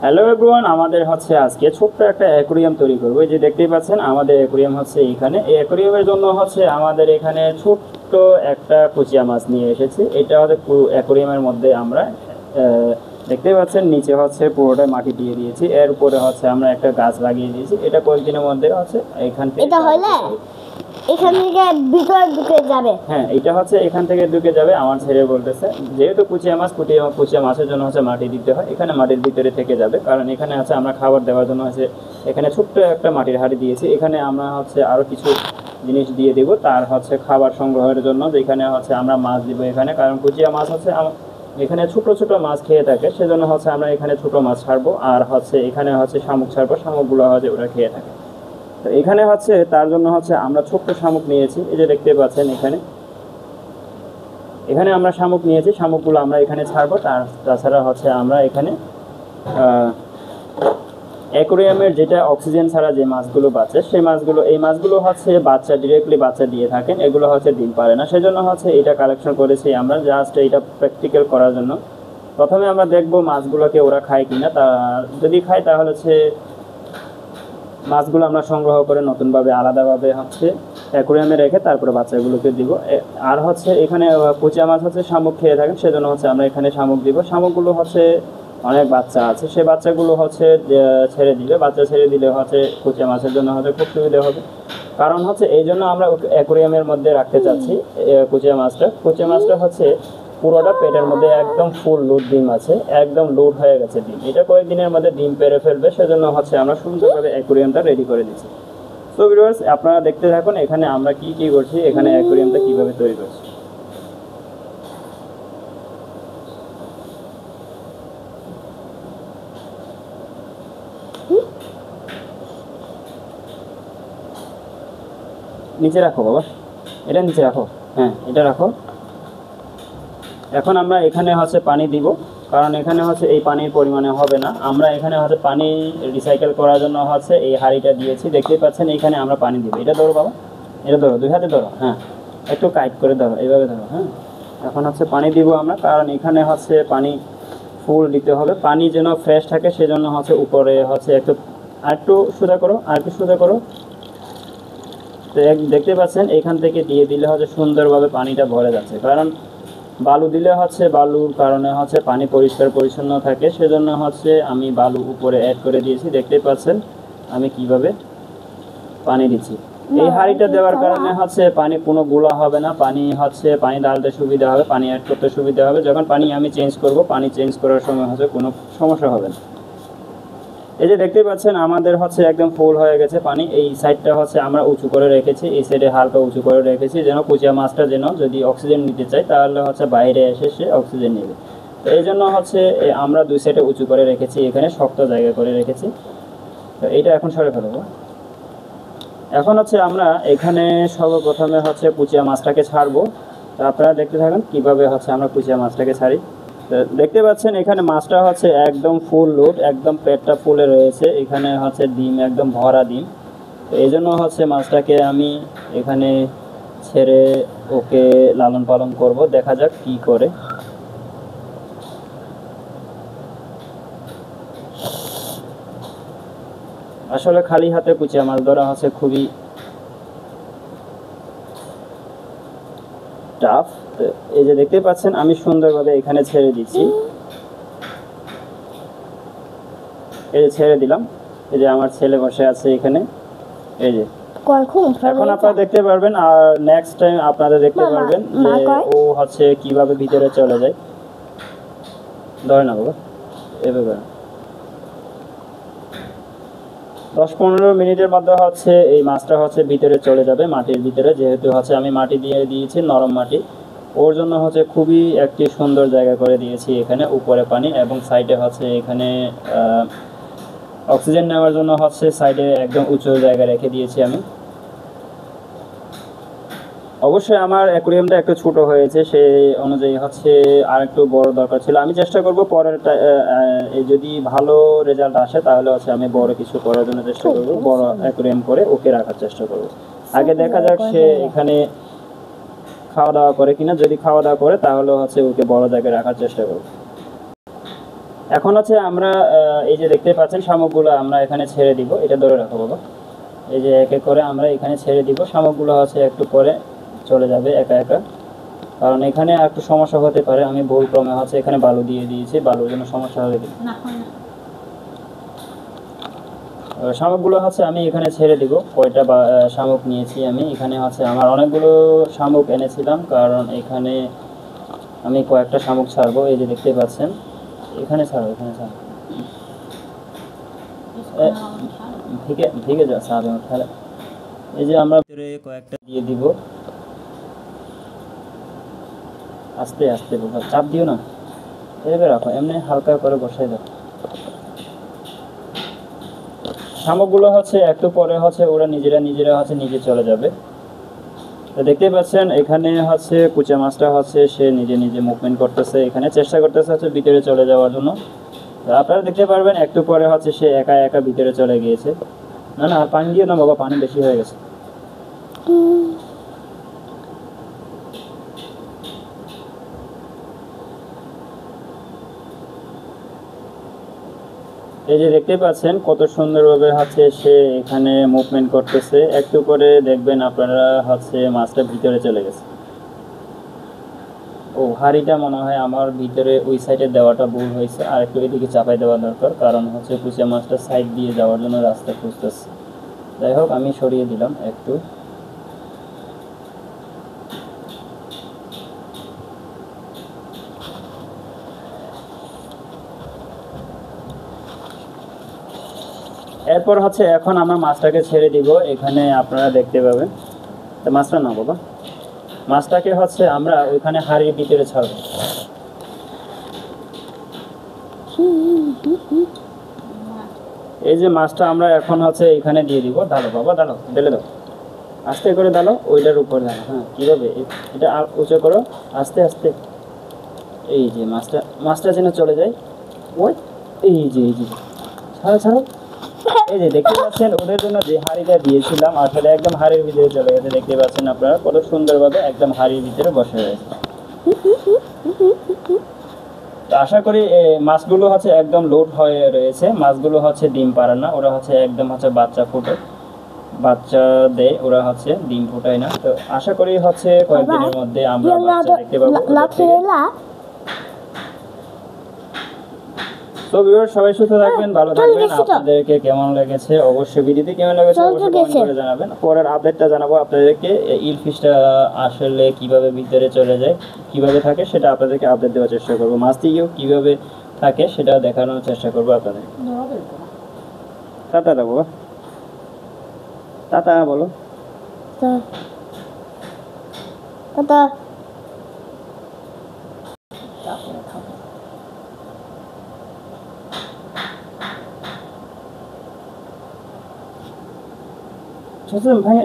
Hello everyone, আমাদের হচ্ছে আজকে ছোট্ট একটা অ্যাকোরিয়াম তৈরি করবো। এই যে দেখতেই পাচ্ছেন আমাদের অ্যাকোরিয়াম হচ্ছে এখানে। এই অ্যাকোরিয়ামের জন্য হচ্ছে আমাদের এখানে ছোট্ট একটা কুচিয়া মাছ নিয়ে এসেছি। এটা হচ্ছে অ্যাকোরিয়ামের মধ্যে আমরা দেখতেই পাচ্ছেন নিচে হচ্ছে পুরোটা মাটি দিয়ে দিয়েছি, এর উপরে হচ্ছে আমরা একটা গাছ লাগিয়ে দিয়েছি। এটা কয়েকদিনের মধ্যে হচ্ছে এখান থেকে এটা হলে এখান থেকে ভিতরে ঢুকে যাবে। হ্যাঁ, এটা হচ্ছে এখান থেকে ঢুকে যাবে। আমার ছেলে বলতেছে যেহেতু কুচিয়া মাছ, কুচিয়া মাছের জন্য হচ্ছে মাটি দিতে হয়, এখানে মাটির ভিতরে থেকে যাবে। কারণ এখানে আছে আমরা খাবার দেওয়ার জন্য হচ্ছে এখানে ছোট্ট একটা মাটির হাঁড়ি দিয়েছি। এখানে আমরা হচ্ছে আরও কিছু জিনিস দিয়ে দিব তার হচ্ছে খাবার সংগ্রহের জন্য, যেখানে হচ্ছে আমরা মাছ দিব এখানে। কারণ কুচিয়া মাছ হচ্ছে এখানে ছোট ছোট মাছ খেয়ে থাকে, সেজন্য হচ্ছে আমরা এখানে ছোট মাছ ছাড়বো। আর হচ্ছে এখানে হচ্ছে শামুক ছাড়বো, শামুকগুলো হচ্ছে ওরা খেয়ে থাকে। তো এখানে হচ্ছে তার জন্য হচ্ছে আমরা ছোট্ট শামুক নিয়েছি। এই যে দেখতে পাচ্ছেন এখানে এখানে আমরা শামুক নিয়েছি, শামুকগুলো আমরা এখানে ছাড়বো। তাছাড়া হচ্ছে আমরা এখানে অ্যাকোরিয়ামের যেটা অক্সিজেন ছাড়া যে মাছগুলো বাঁচে, সেই মাছগুলো, এই মাছগুলো হচ্ছে ডিরেক্টলি বাচ্চা দিয়ে থাকেন, এগুলো হচ্ছে ডিম পারে না। সেজন্য হচ্ছে এটা কালেকশন করেছি আমরা, জাস্ট এটা প্র্যাকটিক্যাল করার জন্য। প্রথমে আমরা দেখব মাছগুলোকে ওরা খায় কিনা। তা যদি খায় তাহলে হচ্ছে মাছগুলো আমরা সংগ্রহ করে নতুনভাবে আলাদাভাবে হচ্ছে অ্যাকোরিয়ামে রেখে তারপরে বাচ্চাগুলোকে দিব। আর হচ্ছে এখানে কুচিয়া মাছ হচ্ছে শামুক খেয়ে থাকেন, সেজন্য হচ্ছে আমরা এখানে শামুক দিব। শামুকগুলো হচ্ছে অনেক বাচ্চা আছে, সেই বাচ্চাগুলো হচ্ছে ছেড়ে দিলে, বাচ্চা ছেড়ে দিলে হচ্ছে কুচিয়া মাছের জন্য হচ্ছে খুব সুবিধা হবে। কারণ হচ্ছে এই জন্য আমরা অ্যাকোরিয়ামের মধ্যে রাখতে চাচ্ছি কুচিয়া মাছটা হচ্ছে পুরোটা পেটের মধ্যে একদম ফুল লোড ডিম আছে, একদম লোড হয়ে গেছে ডিম। এটা কয়েকদিনের মধ্যে ডিম পেড়ে ফেলবে, সেজন্য হচ্ছে আমরা সুন্দরভাবে অ্যাকোরিয়ামটা রেডি করে দিচ্ছি। সো ভিউয়ার্স, আপনারা দেখতে থাকুন এখানে আমরা কি কি করছি, এখানে অ্যাকোরিয়ামটা কিভাবে তৈরি করছি। নিচে রাখো বাবা, এটা নিচে রাখো। হ্যাঁ, এটা রাখো। এখন আমরা এখানে হচ্ছে পানি দিব, কারণ এখানে হচ্ছে এই পানির পরিমাণে হবে না। আমরা এখানে হচ্ছে পানি রিসাইকেল করার জন্য হচ্ছে এই হাঁড়িটা দিয়েছি। দেখতেই পাচ্ছেন এখানে আমরা পানি দিব। এটা ধরো বাবা, এটা ধরো, দুই হাতে ধরো। হ্যাঁ, একটু কাইট করে ধরো, এইভাবে ধরো। হ্যাঁ, এখন হচ্ছে পানি দিব আমরা, কারণ এখানে হচ্ছে পানি ফুল দিতে হবে। পানি যেন ফ্রেশ থাকে সেজন্য হচ্ছে উপরে হচ্ছে একটু সোজা করো, আর একটু সোজা করো। তো দেখতে পাচ্ছেন এখান থেকে দিয়ে দিলে হচ্ছে সুন্দরভাবে পানিটা ভরে যাচ্ছে। কারণ বালু দিলে হচ্ছে বালুর কারণে হচ্ছে পানি পরিষ্কার পরিচ্ছন্ন থাকে, সেজন্য হচ্ছে আমি বালু উপরে অ্যাড করে দিয়েছি। দেখতেই পাচ্ছেন আমি কিভাবে পানি দিচ্ছি। এই হাঁড়িটা দেওয়ার কারণে হচ্ছে পানি কোনো গুলা হবে না, পানি ঢালতে সুবিধা হবে, পানি অ্যাড করতে সুবিধা হবে। যখন পানি আমি চেঞ্জ করব, পানি চেঞ্জ করার সময় হচ্ছে কোনো সমস্যা হবে না। এই যে দেখতে পাচ্ছেন আমাদের হচ্ছে একদম ফুল হয়ে গেছে পানি। এই সাইডটা হচ্ছে আমরা উঁচু করে রেখেছি, এই সাইডে হালকা উঁচু করে রেখেছি, যেন কুচিয়া মাছটা যেন যদি অক্সিজেন নিতে চায় তাহলে হচ্ছে বাইরে এসে সে অক্সিজেন নেবে। তো এই জন্য হচ্ছে আমরা দুই সাইডে উঁচু করে রেখেছি, এখানে শক্ত জায়গা করে রেখেছি। তো এইটা এখন সরে ফেলবো। এখন হচ্ছে আমরা এখানে সর্বপ্রথমে হচ্ছে কুচিয়া মাছটাকে ছাড়বো। তো আপনারা দেখতে থাকুন কীভাবে হচ্ছে আমরা কুচিয়া মাছটাকে ছাড়ি। দেখতে পাচ্ছেন এখানে মাছটা হচ্ছে একদম ফুল লোড, একদম পেটটা ফুলে রয়েছে। এখানে হচ্ছে ডিম একদম ভরা ডিম। তো এই জন্য হচ্ছে মাছটাকে আমি এখানে ছেড়ে ওকে লালন পালন করব, দেখা যাক কি করে। আসলে খালি হাতে কুচিয়া মাছ ধরা হচ্ছে খুবই টাফ। এই যে দেখতে পাচ্ছেন আমি সুন্দরভাবে এখানে ছেড়ে দিচ্ছি, এই যে ছেড়ে দিলাম। এই যে আমার ছেলে বসে আছে এখানে, এই যে এখন আপনারা দেখতে পারবেন। আর নেক্সট টাইম আপনারা দেখতে পারবেন যে ও হচ্ছে কিভাবে ভিতরে চলে যায়। ধরে না বাবা, এভাবে 10-15 মিনিটের মধ্যে হচ্ছে এই মাছটা হচ্ছে ভিতরে চলে যাবে, মাটির ভিতরে। যেহেতু হচ্ছে আমি মাটি দিয়ে দিয়েছি, নরম মাটি, ওর জন্য হচ্ছে খুবই একটি সুন্দর জায়গা করে দিয়েছি এখানে। উপরে পানি এবং সাইডে হচ্ছে এখানে অক্সিজেন নেওয়ার জন্য হচ্ছে সাইডে একদম উঁচু জায়গা রেখে দিয়েছি আমি। অবশ্যই আমার অ্যাকোরিয়ামটা একটু ছোট হয়েছে, সেই অনুযায়ী হচ্ছে আর একটু বড় দরকার ছিল। আমি চেষ্টা করব পরেরটা যদি ভালো রেজাল্ট আসে তাহলে হচ্ছে আমি বড় কিছু করার জন্য চেষ্টা করব, বড় অ্যাকোরিয়াম করে ওকে রাখার চেষ্টা করব। আগে দেখা যাক সে এখানে খাওয়া দাওয়া করে কিনা। যদি খাওয়া দাওয়া করে তাহলে হচ্ছে ওকে বড় জায়গায় রাখার চেষ্টা করব। এখন হচ্ছে আমরা এই যে দেখতে পাচ্ছেন শামুকগুলো আমরা এখানে ছেড়ে দিব, এটা ধরে রাখো বাবা। এই যে এক এক করে আমরা এখানে ছেড়ে দিব, শামুকগুলো হচ্ছে একটু পরে চলে যাবে একা একা, কারণ এখানে একটু সমস্যা হতে পারে। আমি ভুল ক্রমে হচ্ছে এখানে বালু দিয়ে দিয়েছি, বালুর জন্য সমস্যা হবে। শামুকগুলো হচ্ছে আমি এখানে ছেড়ে দিব। কয়টা শামুক নিয়েছি আমি এখানে হচ্ছে আমার অনেকগুলো শামুক এনেছিলাম, কারণ এখানে আমি কয়েকটা শামুক ছাড়বো। এই যে দেখতে পাচ্ছেন, এখানে ছাড়ো, এখানে ছাড়ো, ঠিক আছে ছাড়ো তাহলে। এই যে আমরা ভিতরে কয়েকটা দিয়ে দিব, আস্তে আস্তে বাবা, চাপ দিও না, এভাবে রাখো, এমনি হালকা করে বসাই দাও। শামুকগুলো হচ্ছে একটু পরে হচ্ছে ওরা নিজেরা হচ্ছে নিজে চলে যাবে। তো দেখতেই পাচ্ছেন এখানে হচ্ছে কুচা মাছটা হচ্ছে সে নিজে নিজে মুভমেন্ট করতেছে, এখানে চেষ্টা করতেছে হচ্ছে ভিতরে চলে যাওয়ার জন্য। তো আপনারা দেখতে পারবেন একটু পরে হচ্ছে সে একা একা ভিতরে চলে গিয়েছে। না না, আর পানি দিও না বাবা, পানি বেশি হয়ে গেছে। এই যে দেখতে পাচ্ছেন কত সুন্দরভাবে হচ্ছে সে এখানে মুভমেন্ট করতেছে। একটু করে দেখবেন আপনারা হচ্ছে মাছটা ভিতরে চলে গেছে। ও হাঁড়িটা মনে হয় আমার ভিতরে ওই সাইডে দেওয়াটা ভুল হয়েছে, আর একটু এদিকে চাপাই দেওয়া দরকার, কারণ হচ্ছে কুচিয়া মাছটা সাইড দিয়ে যাওয়ার জন্য রাস্তা খুঁজতেছে। যাই হোক, আমি সরিয়ে দিলাম একটু। এরপর হচ্ছে এখন আমরা মাছটাকে ছেড়ে দিব, এখানে আপনারা দেখতে পাবেন। তো মাছটা না বাবা, মাছটাকে হচ্ছে আমরা ওইখানে হাঁড়ির ভিতরে ছাড়বো। এই যে মাছটা আমরা এখন হচ্ছে এখানে দিয়ে দিব। ডালো বাবা, ডালো, ঢেলে দাও, আস্তে করে ডালো, ওইটার উপর ডালো। হ্যাঁ, কীভাবে এটা উঁচু করো, আস্তে আস্তে। এই যে মাছটা যেন চলে যায় ওই, এই যে ছাড়ো ছাড়ো। এই যে দেখতে পাচ্ছেন ওদের জন্য যে হাঁড়িটা দিয়েছিলাম আসলে একদম হাঁড়ির ভিতরে চলে গেছে। দেখতে পাচ্ছেন আপনারা কত সুন্দরভাবে একদম হাঁড়ির ভিতরে বসে রয়েছে। তো আশা করি মাছগুলো হচ্ছে একদম লোড হয়ে রয়েছে। মাছগুলো হচ্ছে ডিম পারে না, ওরা হচ্ছে একদম হচ্ছে বাচ্চা দেয়, ওরা হচ্ছে ডিম ফোটায় না। তো আশা করি হচ্ছে কয়েকদিনের মধ্যে আমরা বাচ্চা দেখতে পাবো। তো ভিউয়ার সবাই সুস্থ থাকবেন, ভালো থাকবেন। আপনাদেরকে কেমন লেগেছে অবশ্যই, ভিডিওটি কেমন লেগেছে অবশ্যই কমেন্ট করে জানাবেন। পরের আপডেটটা জানাবো আপনাদেরকে, ইল ফিশটা আসলে কিভাবে ভিতরে চলে যায়, কিভাবে থাকে, সেটা আপনাদেরকে আপডেট দেওয়ার চেষ্টা করবো। মাছ থেকেও কিভাবে থাকে সেটা দেখানোর চেষ্টা করবো আপনাদের। টাটা দেবো, টাটা বলো। টাটা। ভাঙে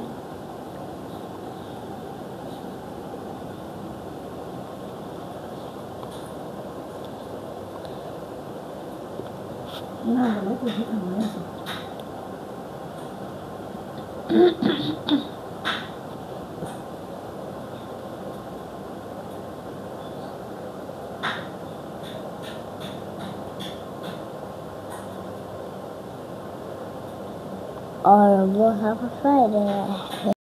और वो Happy Friday